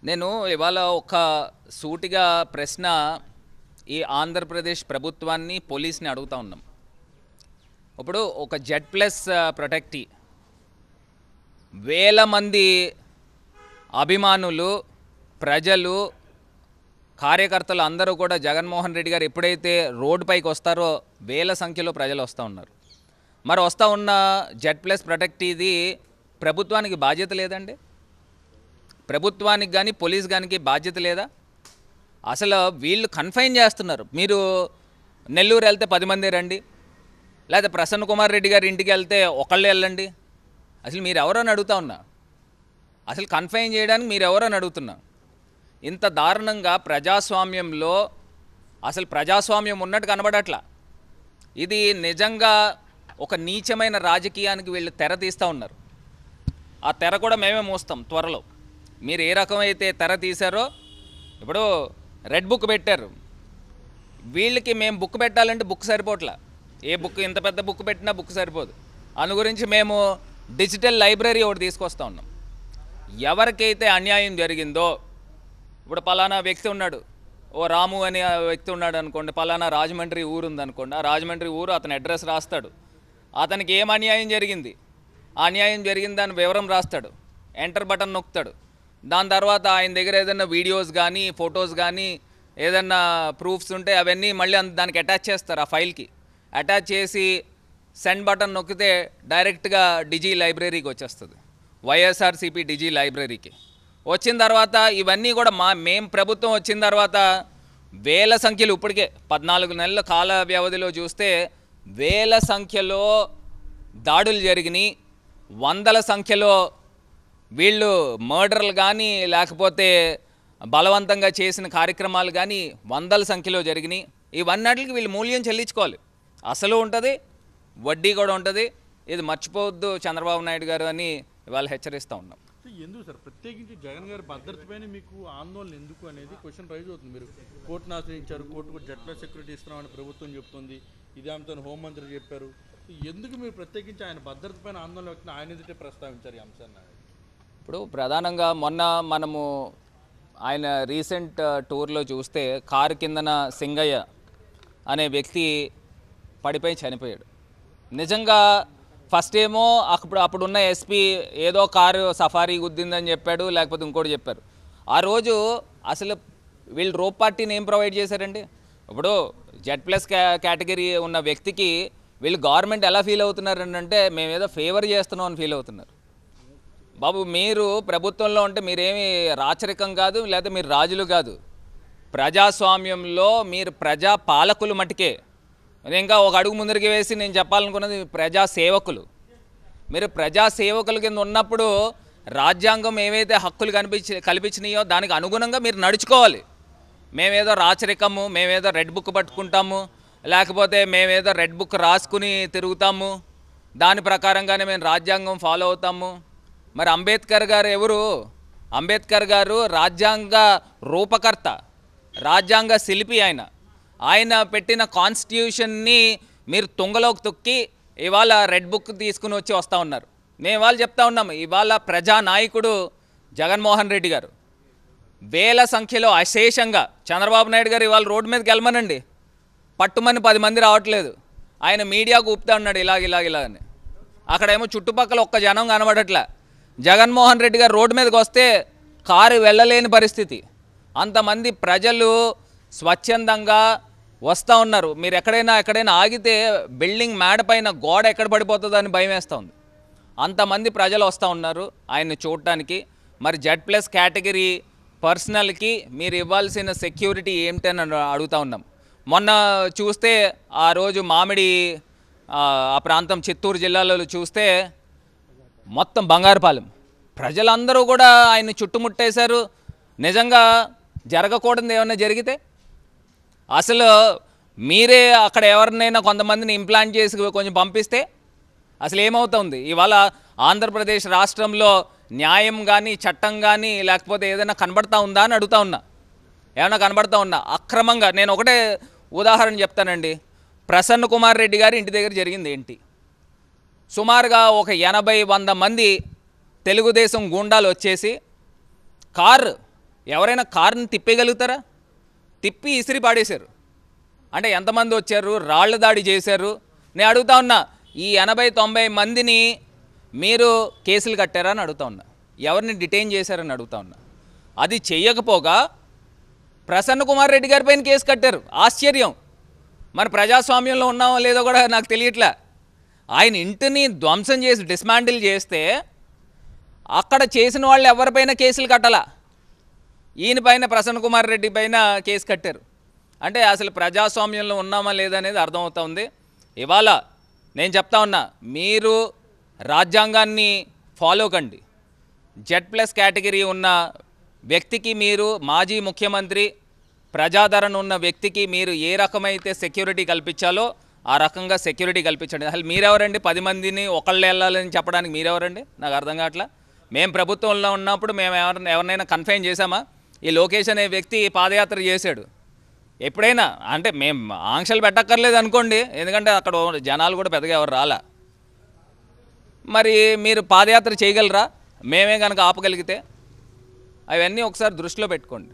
నేను ఇవాళ ఒక సూటిగా ప్రశ్న ఈ ఆంధ్రప్రదేశ్ ప్రభుత్వాన్ని పోలీస్ని అడుగుతా ఉన్నాం. ఇప్పుడు ఒక Z+ ప్రొటెక్టీ వేల మంది అభిమానులు, ప్రజలు, కార్యకర్తలు అందరూ కూడా జగన్మోహన్ రెడ్డి గారు ఎప్పుడైతే రోడ్డుపైకి వస్తారో వేల సంఖ్యలో ప్రజలు వస్తూ ఉన్నారు. మరి వస్తూ ఉన్న Z+ ప్రొటెక్టీది ప్రభుత్వానికి బాధ్యత లేదండి? ప్రభుత్వానికి కానీ పోలీస్ కానీ బాధ్యత లేదా? అసలు వీళ్ళు కన్ఫైన్ చేస్తున్నారు. మీరు నెల్లూరు వెళ్తే 10 మంది రండి, లేదా ప్రసన్న కుమార్ రెడ్డి గారి ఇంటికి వెళ్తే ఒకళ్ళు వెళ్ళండి. అసలు మీరు ఎవరని అడుగుతా ఉన్నా? అసలు కన్ఫైన్ చేయడానికి మీరు ఎవరని అడుగుతున్నా? ఇంత దారుణంగా ప్రజాస్వామ్యంలో అసలు ప్రజాస్వామ్యం ఉన్నట్టు కనబడట్లా. ఇది నిజంగా ఒక నీచమైన రాజకీయానికి వీళ్ళు తెర తీస్తూ ఉన్నారు. ఆ తెర కూడా మేమే మోస్తాం త్వరలో. మీరు ఏ రకమైతే తెర తీశారో, ఇప్పుడు రెడ్ బుక్ పెట్టారు, వీళ్ళకి మేము బుక్ పెట్టాలంటే బుక్ సరిపోట్లా. ఏ బుక్, ఇంత పెద్ద బుక్ పెట్టినా బుక్ సరిపోదు. అందు గురించి మేము డిజిటల్ లైబ్రరీ ఒకటి తీసుకొస్తా ఉన్నాం. ఎవరికైతే అన్యాయం జరిగిందో, ఇప్పుడు పలానా వ్యక్తి ఉన్నాడు, ఓ రాము అనే వ్యక్తి ఉన్నాడు అనుకోండి, పలానా రాజమండ్రి ఊరు ఉందనుకోండి, ఆ రాజమండ్రి ఊరు అతని అడ్రస్ రాస్తాడు. అతనికి ఏం అన్యాయం జరిగింది, ఆ అన్యాయం జరిగింది దాని వివరం రాస్తాడు, ఎంటర్ బటన్ నొక్కుతాడు. దాని తర్వాత ఆయన దగ్గర ఏదైనా వీడియోస్ కానీ ఫొటోస్ కానీ ఏదన్నా ప్రూఫ్స్ ఉంటే అవన్నీ మళ్ళీ దానికి అటాచ్ చేస్తారు. ఆ ఫైల్కి అటాచ్ చేసి సెండ్ బటన్ నొక్కితే డైరెక్ట్గా డిజీ లైబ్రరీకి వచ్చేస్తుంది, వైఎస్ఆర్సీపీ డిజీ లైబ్రరీకి. వచ్చిన తర్వాత ఇవన్నీ కూడా మేము ప్రభుత్వం వచ్చిన తర్వాత వేల సంఖ్యలు, ఇప్పటికే 14 నెలల కాల వ్యవధిలో చూస్తే వేల సంఖ్యలో దాడులు జరిగినాయి. వందల సంఖ్యలో వీళ్ళు మర్డర్లు కానీ లేకపోతే బలవంతంగా చేసిన కార్యక్రమాలు కానీ వందల సంఖ్యలో జరిగినాయి. ఇవన్నిటికి వీళ్ళు మూల్యం చెల్లించుకోవాలి. అసలు ఉంటుంది, వడ్డీ కూడా ఉంటుంది. ఇది మర్చిపోవద్దు చంద్రబాబు నాయుడు గారు అని ఇవాళ హెచ్చరిస్తూ ఉన్నాం. ఎందుకు సార్ ప్రత్యేకించి జగన్ గారి భద్రతపైన మీకు ఆందోళన ఎందుకు అనేది క్వశ్చన్ రైజ్ అవుతుంది. మీరు కోర్టును ఆశ్రయించారు, కోర్టుకు Z+ సెక్యూరిటీ ఇస్తున్నామని ప్రభుత్వం చెప్తుంది, ఇదే ఆమెతో హోంమంత్రి చెప్పారు. ఎందుకు మీరు ప్రత్యేకించి ఆయన భద్రత పైన ఆందోళన వ్యక్తం ఆయన ఎదుటే ప్రస్తావించారు ఈ అంశాన్ని? ఇప్పుడు ప్రధానంగా మొన్న మనము ఆయన రీసెంట్ టూర్లో చూస్తే కారు కిందన సింగయ్య అనే వ్యక్తి పడిపోయి చనిపోయాడు. నిజంగా ఫస్ట్ ఏమో అప్పుడున్న ఎస్పీ ఏదో కారు సఫారీ గుద్దిందని చెప్పాడు, లేకపోతే ఇంకోటి చెప్పారు. ఆ రోజు అసలు వీళ్ళు రోప్ పార్టీని ఏం ప్రొవైడ్ చేశారండి? ఇప్పుడు Z+ కేటగిరీ ఉన్న వ్యక్తికి వీళ్ళు గవర్నమెంట్ ఎలా ఫీల్ అవుతున్నారంటే, అంటే మేమేదో ఫేవర్ చేస్తున్నాం అని ఫీల్ అవుతున్నారు. బాబు, మీరు ప్రభుత్వంలో ఉంటే మీరేమి రాచరికం కాదు, లేదా మీరు రాజులు కాదు. ప్రజాస్వామ్యంలో మీరు ప్రజా పాలకులు మటుకే. ఇంకా ఒక అడుగు ముందరికి వేసి నేను చెప్పాలనుకున్నది ప్రజా సేవకులు. మీరు ప్రజా సేవకుల కింద ఉన్నప్పుడు రాజ్యాంగం ఏవైతే హక్కులు కల్పించినాయో దానికి అనుగుణంగా మీరు నడుచుకోవాలి. మేమేదో రాచరికము, మేమేదో రెడ్ బుక్ పట్టుకుంటాము, లేకపోతే మేమేదో రెడ్ బుక్ రాసుకుని తిరుగుతాము, దాని ప్రకారంగానే మేము రాజ్యాంగం ఫాలో అవుతాము. మరి అంబేద్కర్ గారు ఎవరు? అంబేద్కర్ గారు రాజ్యాంగ రూపకర్త, రాజ్యాంగ శిల్పి. ఆయన పెట్టిన కాన్స్టిట్యూషన్ని మీరు తుంగలోకి తొక్కి ఇవాళ రెడ్ బుక్ తీసుకుని వస్తూ ఉన్నారు. మేము ఇవాళ చెప్తా ఉన్నాము, ఇవాళ ప్రజానాయకుడు జగన్మోహన్ రెడ్డి గారు వేల సంఖ్యలో అశేషంగా, చంద్రబాబు నాయుడు గారు ఇవాళ రోడ్డు మీదకి వెళ్ళమనండి, పట్టుమని 10 మంది రావట్లేదు. ఆయన మీడియాకు ఊపుతా ఉన్నాడు ఇలాగని. అక్కడేమో చుట్టుపక్కల ఒక్క జనం కనబడట్లే. జగన్మోహన్ రెడ్డి గారు రోడ్డు మీదకి వస్తే కారు వెళ్ళలేని పరిస్థితి. అంతమంది ప్రజలు స్వచ్ఛందంగా వస్తూ ఉన్నారు. మీరు ఎక్కడైనా ఆగితే బిల్డింగ్ మేడ పైన గోడ ఎక్కడ పడిపోతుందో అని భయం వేస్తూ ఉంది. అంతమంది ప్రజలు వస్తూ ఉన్నారు ఆయన్ని చూడటానికి. మరి Z+ కేటగిరీ పర్సనల్కి మీరు ఇవ్వాల్సిన సెక్యూరిటీ ఏమిటని అడుగుతూ ఉన్నాం. మొన్న చూస్తే ఆ రోజు మామిడి ఆ ప్రాంతం చిత్తూరు జిల్లాలో చూస్తే మొత్తం బంగారుపాలెం ప్రజలందరూ కూడా ఆయన్ని చుట్టుముట్టేశారు. నిజంగా జరగకూడదు ఏమన్నా జరిగితే అసలు మీరే అక్కడ ఎవరినైనా కొంతమందిని ఇంప్లాంట్ చేసి కొంచెం పంపిస్తే అసలు ఏమవుతుంది? ఇవాళ ఆంధ్రప్రదేశ్ రాష్ట్రంలో న్యాయం కానీ చట్టం కానీ లేకపోతే ఏదైనా కనబడతా ఉందా అని అడుగుతా ఉన్నా. ఏమైనా కనబడతా ఉన్నా అక్రమంగా? నేను ఒకటే ఉదాహరణ చెప్తానండి. ప్రసన్న కుమార్ రెడ్డి గారి ఇంటి దగ్గర జరిగింది ఏంటి? సుమారుగా ఒక 80-100 మంది తెలుగుదేశం గూండాలు వచ్చేసి ఎవరైనా కారుని తిప్పేయగలుగుతారా? తిప్పి ఇసిరి పాడేశారు. అంటే ఎంతమంది వచ్చారు, రాళ్ల దాడి చేశారు. నేను అడుగుతా ఉన్నా, ఈ 80-90 మందిని మీరు కేసులు కట్టారా అని అడుగుతా ఉన్నా, ఎవరిని డిటైన్ చేశారని అడుగుతా ఉన్నా. అది చెయ్యకపోగా ప్రసన్న కుమార్ రెడ్డి గారి పైన కేసు కట్టారు. ఆశ్చర్యం. మరి ప్రజాస్వామ్యంలో ఉన్నామో లేదో కూడా నాకు తెలియట్లే. ఆయన ఇంటిని ధ్వంసం చేసి డిస్మాంటిల్ చేస్తే అక్కడ చేసిన వాళ్ళు ఎవరిపైన కేసులు కట్టాల, ఈయన పైన ప్రసన్న కుమార్ రెడ్డి పైన కేసు కట్టారు. అంటే అసలు ప్రజాస్వామ్యంలో ఉన్నామా లేదా అనేది అర్థమవుతుంది. ఇవాళ నేను చెప్తా ఉన్నా, మీరు రాజ్యాంగాన్ని ఫాలో కండి. Z+ కేటగిరీ ఉన్న వ్యక్తికి మీరు, మాజీ ముఖ్యమంత్రి, ప్రజాదరణ ఉన్న వ్యక్తికి మీరు ఏ రకమైతే సెక్యూరిటీ కల్పించాలో ఆ రకంగా సెక్యూరిటీ కల్పించండి. అసలు మీరెవరండి 10 మందిని ఒకళ్ళు వెళ్ళాలని చెప్పడానికి? మీరెవరండి? నాకు అర్థం కావట్లా. మేము ప్రభుత్వంలో ఉన్నప్పుడు మేము ఎవరినైనా కన్ఫైన్ చేశామా? ఈ లోకేష్ అనే వ్యక్తి పాదయాత్ర చేశాడు. ఎప్పుడైనా అంటే మేము ఆంక్షలు పెట్టక్కర్లేదు అనుకోండి, ఎందుకంటే అక్కడ జనాలు కూడా పెద్దగా ఎవరు రాలా. మరి మీరు పాదయాత్ర చేయగలరా మేమే కనుక ఆపగలిగితే? అవన్నీ ఒకసారి దృష్టిలో పెట్టుకోండి.